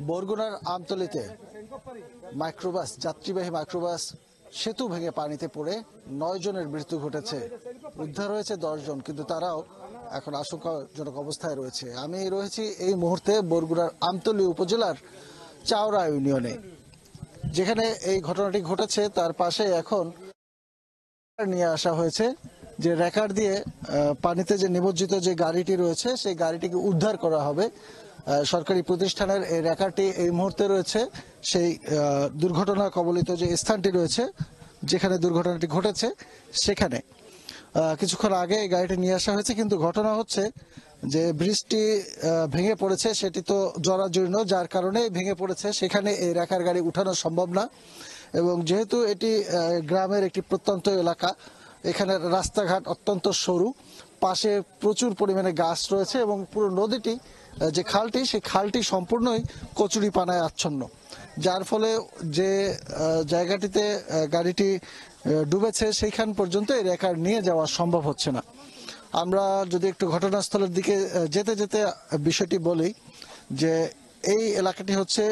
বরগুনার আমতলীতে মাইক্রোবাস যাত্রীবাহী মাইক্রোবাস সেতু ভেঙে পানিতে পড়ে 9 জনের মৃত্যু ঘটেছে। উদ্ধার হয়েছে 10 জন, কিন্তু তারাও এখন আশঙ্কাজনক অবস্থায় রয়েছে। আমি রয়েছি এই মুহূর্তে বরগুনার আমতলী উপজেলার চাওড়া ইউনিয়নে, যেখানে এই ঘটনাটি ঘটেছে। তার পাশে এখন নিয়ে আসা হয়েছে যে রেকার দিয়ে পানিতে যে নিমজ্জিত যে গাড়িটি রয়েছে সেই গাড়িটিকে উদ্ধার করা হবে। সরকারি প্রতিষ্ঠানের এই রেকারটি এই মুহূর্তে রয়েছে সেই দুর্ঘটনা কবলিত যে স্থানটি রয়েছে যেখানে দুর্ঘটনাটি ঘটেছে সেখানে। কিছুক্ষণ আগে এই গাড়িটি নিয়ে আসা হয়েছে, কিন্তু ঘটনা হচ্ছে যে ব্রিজটি ভেঙে পড়েছে, সেটি তো জরাজীর্ণ, যার কারণে ভেঙে পড়েছে। সেখানে এই রেকার গাড়ি উঠানো সম্ভব না, এবং যেহেতু এটি গ্রামের একটি প্রত্যন্ত এলাকা, এখানে রাস্তাঘাট অত্যন্ত সরু, পাশে প্রচুর পরিমাণে গাছ রয়েছে এবং পুরো নদীটি যে খালটি সেই খালটি সম্পূর্ণই কচুরি পানায় আচ্ছন্ন, যার ফলে যে জায়গাটিতে গাড়িটি ডুবেছে সেইখান পর্যন্ত এই রেকার নিয়ে যাওয়া সম্ভব হচ্ছে না। আমরা যদি একটু ঘটনাস্থলের দিকে যেতে যেতে বিষয়টি বলি যে এই এলাকাটি হচ্ছে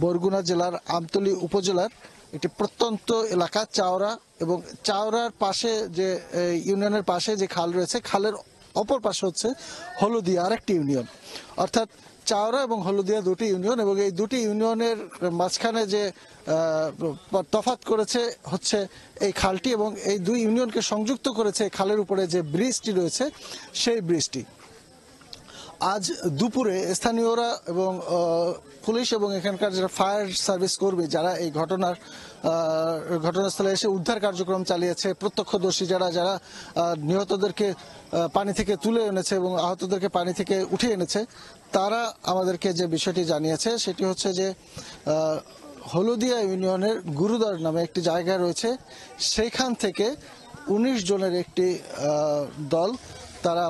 বরগুনা জেলার আমতলী উপজেলার একটি প্রত্যন্ত এলাকা চাওড়া, এবং চাওড়ার পাশে যে ইউনিয়নের পাশে যে খাল রয়েছে, খালের অপর পাশে হচ্ছে হলদিয়া আরেকটি ইউনিয়ন। অর্থাৎ চাওড়া এবং হলদিয়া দুটি ইউনিয়ন, এবং এই দুটি ইউনিয়নের মাঝখানে যে তফাৎ করেছে হচ্ছে এই খালটি, এবং এই দুই ইউনিয়নকে সংযুক্ত করেছে খালের উপরে যে ব্রিজটি রয়েছে সেই ব্রিজটি। আজ দুপুরে স্থানীয়রা এবং পুলিশ এবং এখানকার যারা ফায়ার সার্ভিস কর্মী যারা এই ঘটনাস্থলে এসে উদ্ধার কার্যক্রম চালিয়েছে, প্রত্যক্ষদর্শী যারা যারা নিহতদেরকে পানি থেকে তুলে এনেছে এবং আহতদেরকে পানি থেকে উঠিয়ে এনেছে, তারা আমাদেরকে যে বিষয়টি জানিয়েছে সেটি হচ্ছে যে হলদিয়া ইউনিয়নের গুরুদর নামে একটি জায়গা রয়েছে, সেইখান থেকে 19 জনের একটি দল, তারা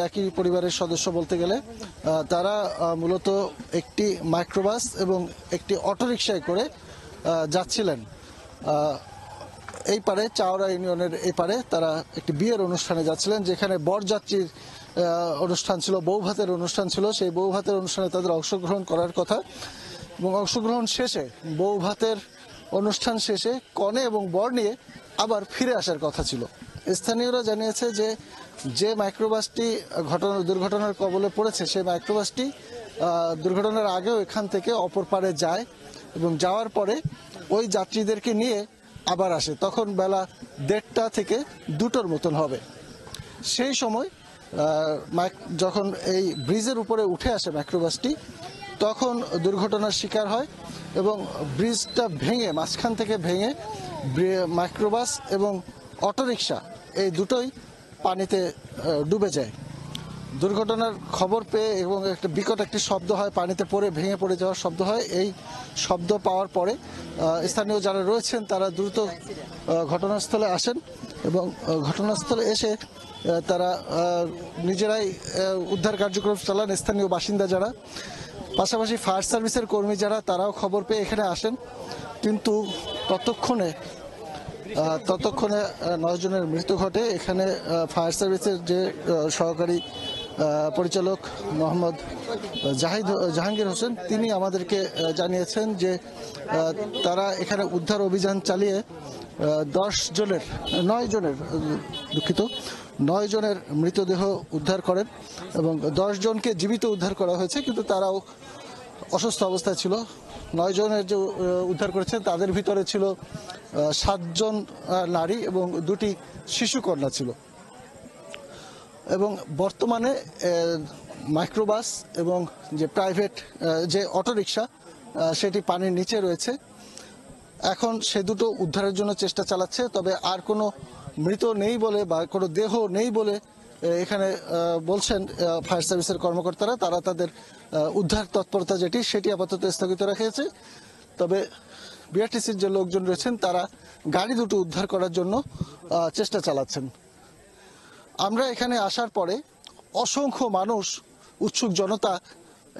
একই পরিবারের সদস্য বলতে গেলে, তারা মূলত একটি মাইক্রোবাস এবং একটি অটোরিকশায় করে যাচ্ছিলেন এই পারে, চাওড়া ইউনিয়নের এই পারে। তারা একটি বিয়ের অনুষ্ঠানে যাচ্ছিলেন, যেখানে বরযাত্রীর অনুষ্ঠান ছিল, বৌভাতের অনুষ্ঠান ছিল। সেই বৌভাতের অনুষ্ঠানে তাদের অংশগ্রহণ করার কথা, এবং অংশগ্রহণ শেষে বৌভাতের অনুষ্ঠান শেষে কনে এবং বর নিয়ে আবার ফিরে আসার কথা ছিল। স্থানীয়রা জানিয়েছে যে মাইক্রোবাসটি দুর্ঘটনার কবলে পড়েছে সেই মাইক্রোবাসটি দুর্ঘটনার আগেও এখান থেকে অপর পারে যায়, এবং যাওয়ার পরে ওই যাত্রীদেরকে নিয়ে আবার আসে। তখন বেলা 1:30 থেকে 2টোর মতন হবে। সেই সময় যখন এই ব্রিজের উপরে উঠে আসে মাইক্রোবাসটি, তখন দুর্ঘটনার শিকার হয় এবং ব্রিজটা ভেঙে, মাঝখান থেকে ভেঙে মাইক্রোবাস এবং অটোরিকশা এই দুটোই পানিতে ডুবে যায়। দুর্ঘটনার খবর পেয়ে এবং একটা বিকট একটি শব্দ হয়, পানিতে পড়ে ভেঙে পড়ে যাওয়ার শব্দ হয়। এই শব্দ পাওয়ার পরে স্থানীয় যারা রয়েছেন তারা দ্রুত ঘটনাস্থলে আসেন, এবং ঘটনাস্থলে এসে তারা নিজেরাই উদ্ধার কার্যক্রম চালান। স্থানীয় বাসিন্দা যারা, পাশাপাশি ফায়ার সার্ভিসের কর্মী যারা, তারাও খবর পেয়ে এখানে আসেন। কিন্তু ততক্ষণে 9 জনের মৃত্যু ঘটে। এখানে ফায়ার সার্ভিসের যে সহকারী পরিচালক মোহাম্মদ জাহাঙ্গীর হোসেন, তিনি আমাদেরকে জানিয়েছেন যে তারা এখানে উদ্ধার অভিযান চালিয়ে 9 জনের মৃতদেহ উদ্ধার করেন, এবং 10 জনকে জীবিত উদ্ধার করা হয়েছে, কিন্তু তারাও অসুস্থ অবস্থায় ছিল। 9 জনের যে উদ্ধার করেছেন তাদের ভিতরে ছিল 7 জন নারী এবং 2টি শিশুকন্যা ছিল। এবং বর্তমানে মাইক্রোবাস এবং যে প্রাইভেট যে অটোরিকশা সেটি পানির নিচে রয়েছে। এখন সে দুটো উদ্ধারের জন্য চেষ্টা চালাচ্ছে, তবে আর কোনো মৃত নেই বলে বা কোনো দেহ নেই বলে এখানে বলছেন ফায়ার সার্ভিসের কর্মকর্তারা। তারা তাদের উদ্ধার তৎপরতা সেটি আপাতত স্থগিত রেখেছে। তবে বিআরটিসির যে লোকজন রয়েছেন তারা গাড়ি দুটো উদ্ধার করার জন্য চেষ্টা চালাচ্ছেন। আমরা এখানে আসার পরে অসংখ্য মানুষ, উৎসুক জনতা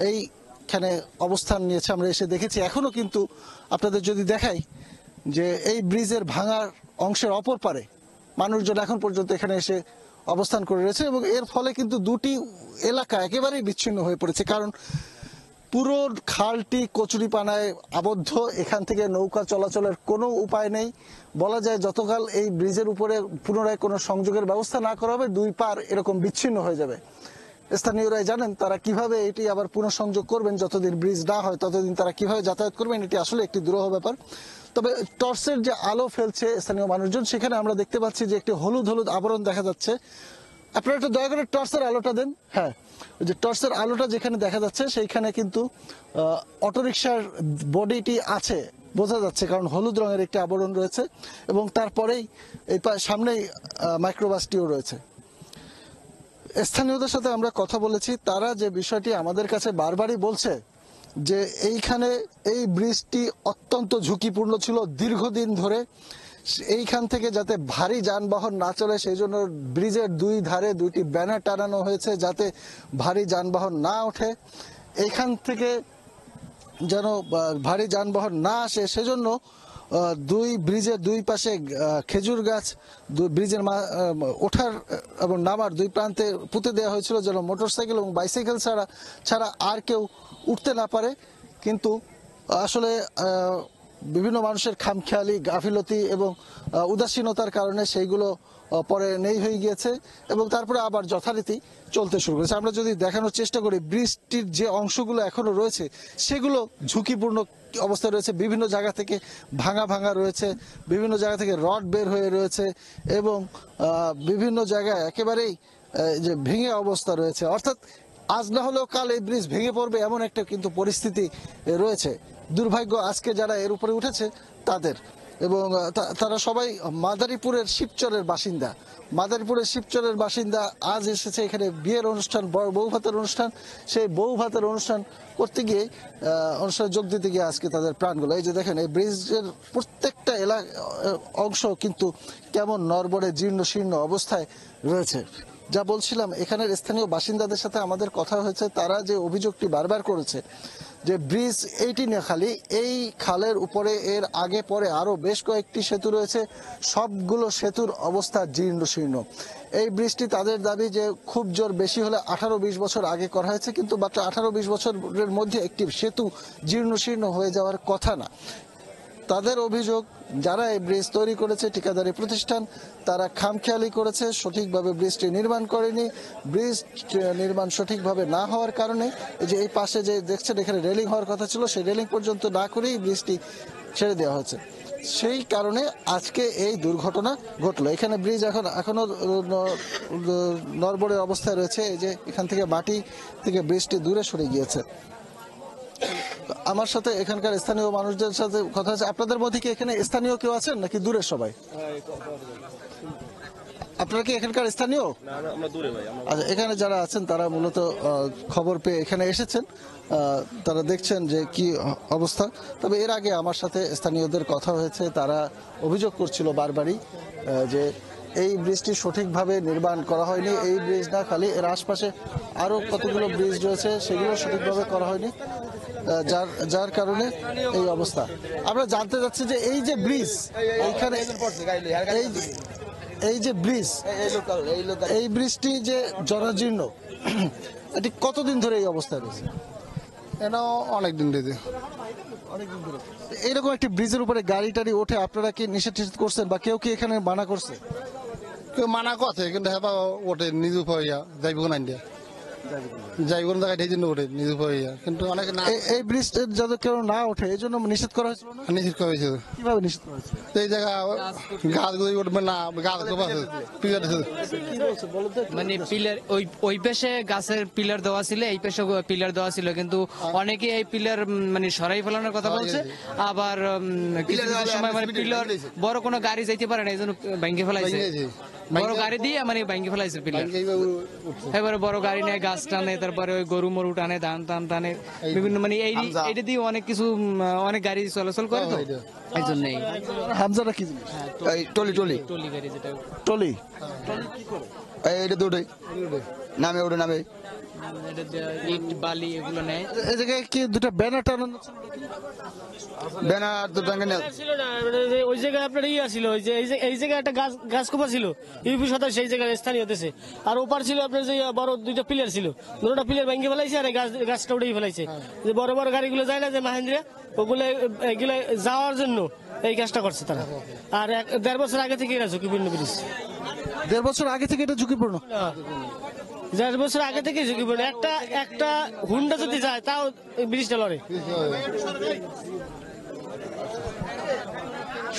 এইখানে অবস্থান নিয়েছে, আমরা এসে দেখেছি। এখনো কিন্তু আপনাদের যদি দেখাই যে এই ব্রিজের ভাঙার অংশের অপর পারে মানুষজন এখন পর্যন্ত এখানে এসে অবস্থান করে রয়েছে, এবং এর ফলে কিন্তু দুটি এলাকা একেবারেই বিচ্ছিন্ন হয়ে পড়েছে। কারণ পুরো খালটি কচুরিপানায় আবদ্ধ, এখান থেকে নৌকা চলাচলের কোনো উপায় নেই। বলা যায় যতকাল এই ব্রিজের উপরে পুনরায় কোনো সংযোগের ব্যবস্থা না করা হবে, দুই পার এরকম বিচ্ছিন্ন হয়ে যাবে। স্থানীয়রাই জানেন তারা কিভাবে এটি আবার পুনঃসংযোগ করবেন, যতদিন ব্রিজ না হয় ততদিন তারা কিভাবে যাতায়াত করবেন, এটি আসলে একটি দুরূহ ব্যাপার। তবে টর্চের যে আলো ফেলছে স্থানীয় মানুষজন, সেখানে আমরা দেখতে পাচ্ছি যে একটি হলুদ হলুদ আবরণ দেখা যাচ্ছে। আপনারা একটু দয়া করে টর্চের আলোটা দেন। হ্যাঁ, ওই যে টর্চের আলোটা যেখানে দেখা যাচ্ছে সেইখানে কিন্তু অটোরিকশার বডিটি আছে বোঝা যাচ্ছে, কারণ হলুদ রঙের একটি আবরণ রয়েছে এবং তারপরেই এই সামনেই মাইক্রোবাসটিও রয়েছে। স্থানীয়দের সাথে আমরা কথা বলেছি, তারা যে বিষয়টি আমাদের কাছে বারবারই বলছে যে এইখানে এই ব্রিজটি অত্যন্ত ঝুঁকিপূর্ণ ছিল দীর্ঘদিন ধরে। এইখান থেকে যাতে ভারী যানবাহন না চলে সেই জন্য ব্রিজের দুই ধারে দুইটি ব্যানার টানানো হয়েছে যাতে ভারী যানবাহন না ওঠে, এইখান থেকে যেন ভারী যানবাহন না আসে সেজন্য দুই ব্রিজের দুই পাশে খেজুর গাছ ব্রিজের ওঠার এবং নামার দুই প্রান্তে পুঁতে দেওয়া হয়েছিল যেন মোটরসাইকেল এবং বাইসাইকেল ছাড়া আর কেউ উঠতে না পারে। কিন্তু আসলে বিভিন্ন মানুষের খামখেয়ালি, গাফিলতি এবং উদাসীনতার কারণে সেইগুলো পরে নেই হয়ে গিয়েছে এবং তারপরে আবার যথারীতি চলতে শুরু করেছে। আমরা যদি দেখানোর চেষ্টা করি, ব্রিজটির যে অংশগুলো এখনো রয়েছে সেগুলো ঝুঁকিপূর্ণ অবস্থায় রয়েছে, বিভিন্ন জায়গা থেকে ভাঙা রয়েছে, বিভিন্ন জায়গা থেকে রড বের হয়ে রয়েছে এবং বিভিন্ন জায়গায় একেবারেই যে ভেঙে অবস্থা রয়েছে। অর্থাৎ আজ না হলেও কাল এই ব্রিজ ভেঙে পড়বে এমন একটা কিন্তু পরিস্থিতি রয়েছে। দুর্ভাগ্য আজকে যারা এর উপরে উঠেছে তাদের, এবং তারা সবাই মাদারীপুরের শিবচরের বাসিন্দা। মাদারীপুরের শিবচরের বাসিন্দা আজ এসেছে এখানে বিয়ের অনুষ্ঠান, বউ ভাতের অনুষ্ঠান। সেই বউ ভাতের অনুষ্ঠান করতে গিয়ে অনুষ্ঠানে যোগ দিতে গিয়ে আজকে তাদের প্রাণগুলো, এই যে দেখেন এই ব্রিজের প্রত্যেকটা অংশ কিন্তু কেমন নড়বড়ে জীর্ণ শীর্ণ অবস্থায় রয়েছে। যা বলছিলাম, এখানের স্থানীয় বাসিন্দাদের সাথে আমাদের কথা হয়েছে, তারা যে অভিযোগটি বারবার করেছে যে ব্রিজ এইটি না খালি, এই খালের উপরে এর আগে পরে আরো বেশ কয়েকটি সেতু রয়েছে, সবগুলো সেতুর অবস্থা জীর্ণ শীর্ণ। এই ব্রিজটি তাদের দাবি যে খুব জোর বেশি হলে 18-20 বছর আগে করা হয়েছে, কিন্তু মাত্র 18-20 বছরের মধ্যে একটি সেতু জীর্ণ শীর্ণ হয়ে যাওয়ার কথা না। তাদের অভিযোগ, যারা এই ব্রিজ তৈরি করেছে ঠিকাদারি প্রতিষ্ঠান, তারা খামখেয়ালি করেছে, সঠিকভাবে ব্রিজটি নির্মাণ করেনি। ব্রিজ নির্মাণ সঠিকভাবে না হওয়ার কারণে এই যে এই পাশে যে দেখছেন এখানে রেলিং হওয়ার কথা ছিল, সেই রেলিং পর্যন্ত না করেই ব্রিজটি ছেড়ে দেওয়া হয়েছে। সেই কারণে আজকে এই দুর্ঘটনা ঘটলো। এখানে ব্রিজ এখনো নড়বড়ে অবস্থায় রয়েছে, এই যে এখান থেকে মাটি থেকে ব্রিজটি দূরে সরে গিয়েছে। আমার সাথে এখানকার স্থানীয় মানুষদের সাথে কথা আছে। আপনাদের মধ্যে কি এখানে স্থানীয় কেউ আছেন নাকি দূরের সবাই? আপনারা কি এখানকার স্থানীয়? আচ্ছা, এখানে যারা আছেন তারা মূলত খবর পেয়ে এখানে এসেছেন, তারা দেখছেন যে কি অবস্থা। তবে এর আগে আমার সাথে স্থানীয়দের কথা হয়েছে, তারা অভিযোগ করছিল বারবারই যে এই ব্রিজটি সঠিকভাবে নির্মাণ করা হয়নি। এই ব্রিজ না খালি এর আশপাশে আরো কতগুলো ব্রিজ রয়েছে, সেগুলো সঠিকভাবে করা হয়নি, যার কারণে এই অবস্থা। আমরা জানতে চাচ্ছি যে এই যে ব্রিজ, এইখানে এই যে ব্রিজ, এই ব্রিজটি যে জরাজীর্ণ, এটি কতদিন ধরে এই অবস্থায় রয়েছে? এটা অনেকদিন ধরে। এইরকম একটি ব্রিজের উপরে গাড়ি টাড়ি ওঠে, আপনারা কি নিষেধ করছেন বা কেউ কি এখানে মানা করছে? কেউ মানা করছে কিন্তু হ্যাঁ ওঠে নিজ হইয়া যাইব না যাইব না জায়গায় জন্য ওঠে নিজ হইয়া, কিন্তু অনেক না। এই ব্রিজ যাতে কেউ না ওঠে এই জন্য নিষেধ করা হয়েছিল না? নিষেধ করা হয়েছে। কিভাবে নিষেধ করা হয়েছে? এই জায়গা গাছগুলো উঠবে না, গাছ মানে পিলার ওই পাশে গাছের পিলার দেওয়া ছিল, এই পাশে পিলার দেওয়া ছিল, কিন্তু অনেকে এই পিলার মানে সরাই ফেলানোর কথা বলছে। আবার কিছু সময় মানে পিলার বড় কোনো গাড়ি যাইতে পারে না, এই জন্য ভেঙে ফেলাইছে। বড় গাড়ি দিয়ে মানে ভেঙে ফেলাইছে পিলার। এবারে বড় গাড়ি নেয়, গাছ টানে, তারপরে ওই গরু মরু টানে, ধান টানে, বিভিন্ন মানে এইটা দিয়ে অনেক কিছু অনেক গাড়ি চলাচল করে, তো এই জন্যই। হামজাটা কি জিনিস? টলি টলি টলি গাড়ি, যেটা টলি কি করে? এইটা দুটোই নামে ওটা নামে ইট বালি এগুলো নেয়। এই জায়গায় কি দুটো ব্যানার টানানো ছিল নাকি? ব্যানার তো টাঙ্গে নেই ছিল না, ওই জায়গায় আপনার ইয়ে ছিল, ওই যে এই জায়গায় একটা গাছ কোপা ছিল, ইউপি সদস্য সেই জায়গায় স্থানীয় দেশে। আর ওপার ছিল আপনার যে বড় দুইটা পিলার ছিল, দুটো পিলার ভেঙে ফেলাইছে আর এই গাছটা উঠেই ফেলাইছে। যে বড় বড় গাড়িগুলো যায় না যে মাহেন্দ্রা, ওগুলো এগুলো যাওয়ার জন্য এই কাজটা করছে তারা। আর 1.5 বছর আগে থেকে এরা ঝুঁকিপূর্ণ ব্রিজ, 1.5 বছর আগে থেকে এটা ঝুঁকিপূর্ণ। 1.5 বছর আগে থেকে ঝুঁকিপূর্ণ। একটা হুন্ডা যদি যায় তাও এই ব্রিজটা লড়ে।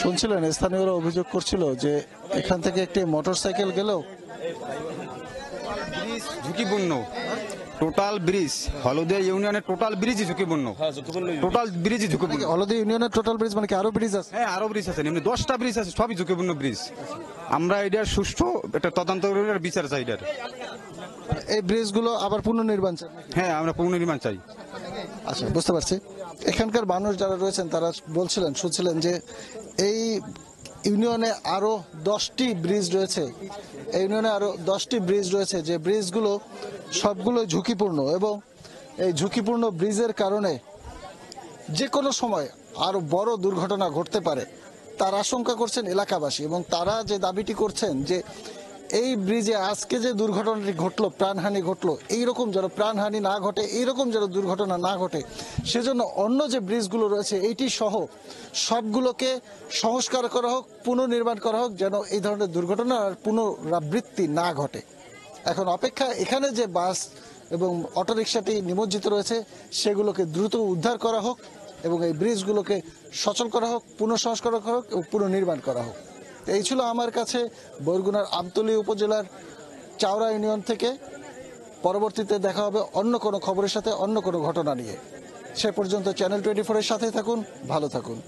শুনছিলেন স্থানীয়রা অভিযোগ করছিল যে এখান থেকে একটি মোটরসাইকেল গেলেও ব্রিজ ঝুঁকিপূর্ণ, টোটাল ব্রিজ হলদিয়া ইউনিয়নের টোটাল ব্রিজই ঝুঁকিপূর্ণ, টোটাল ব্রিজই ঝুঁকিপূর্ণ। হলদি ইউনিয়নের টোটাল ব্রিজ মানে কি আরো ব্রিজ আছে? হ্যাঁ আরো ব্রিজ আছে, এমনি 10টা ব্রিজ আছে, সবই ঝুঁকিপূর্ণ ব্রিজ। আমরা এটার সুষ্ঠু একটা তদন্ত করে বিচার চাই এটার। এই ব্রিজগুলো আবার পুনর্নির্মাণ চাই। হ্যাঁ আমরা পুনর্নির্মাণ চাই। আচ্ছা, বুঝতে পারছি। এখানকার মানুষ যারা রয়েছেন তারা শুনছিলেন যে এই ইউনিয়নে আরো 10টি ব্রিজ রয়েছে, এই ইউনিয়নে আরো 10টি ব্রিজ রয়েছে, যে ব্রিজগুলো সবগুলো ঝুঁকিপূর্ণ এবং এই ঝুঁকিপূর্ণ ব্রিজের কারণে যে কোনো সময় আরো বড় দুর্ঘটনা ঘটতে পারে তার আশঙ্কা করছেন এলাকাবাসী। এবং তারা যে দাবিটি করছেন যে এই ব্রিজে আজকে যে দুর্ঘটনাটি ঘটলো, প্রাণহানি ঘটলো, এইরকম যেন প্রাণহানি না ঘটে, এইরকম যেন দুর্ঘটনা না ঘটে, সেজন্য অন্য যে ব্রিজগুলো রয়েছে এইটি সহ সবগুলোকে সংস্কার করা হোক, পুনর্নির্মাণ করা হোক, যেন এই ধরনের দুর্ঘটনার আর পুনরাবৃত্তি না ঘটে। এখন অপেক্ষা এখানে যে বাস এবং অটোরিকশাটি নিমজ্জিত রয়েছে সেগুলোকে দ্রুত উদ্ধার করা হোক এবং এই ব্রিজগুলোকে সচল করা হোক, পুনঃসংস্কার করা হোক এবং পুনর্নির্মাণ করা হোক। এই ছিল আমার কাছে বরগুনার আমতলী উপজেলার চাওড়া ইউনিয়ন থেকে। পরবর্তীতে দেখা হবে অন্য কোনো খবরের সাথে, অন্য কোনো ঘটনা নিয়ে। সে পর্যন্ত চ্যানেল 24-এর সাথে থাকুন, ভালো থাকুন।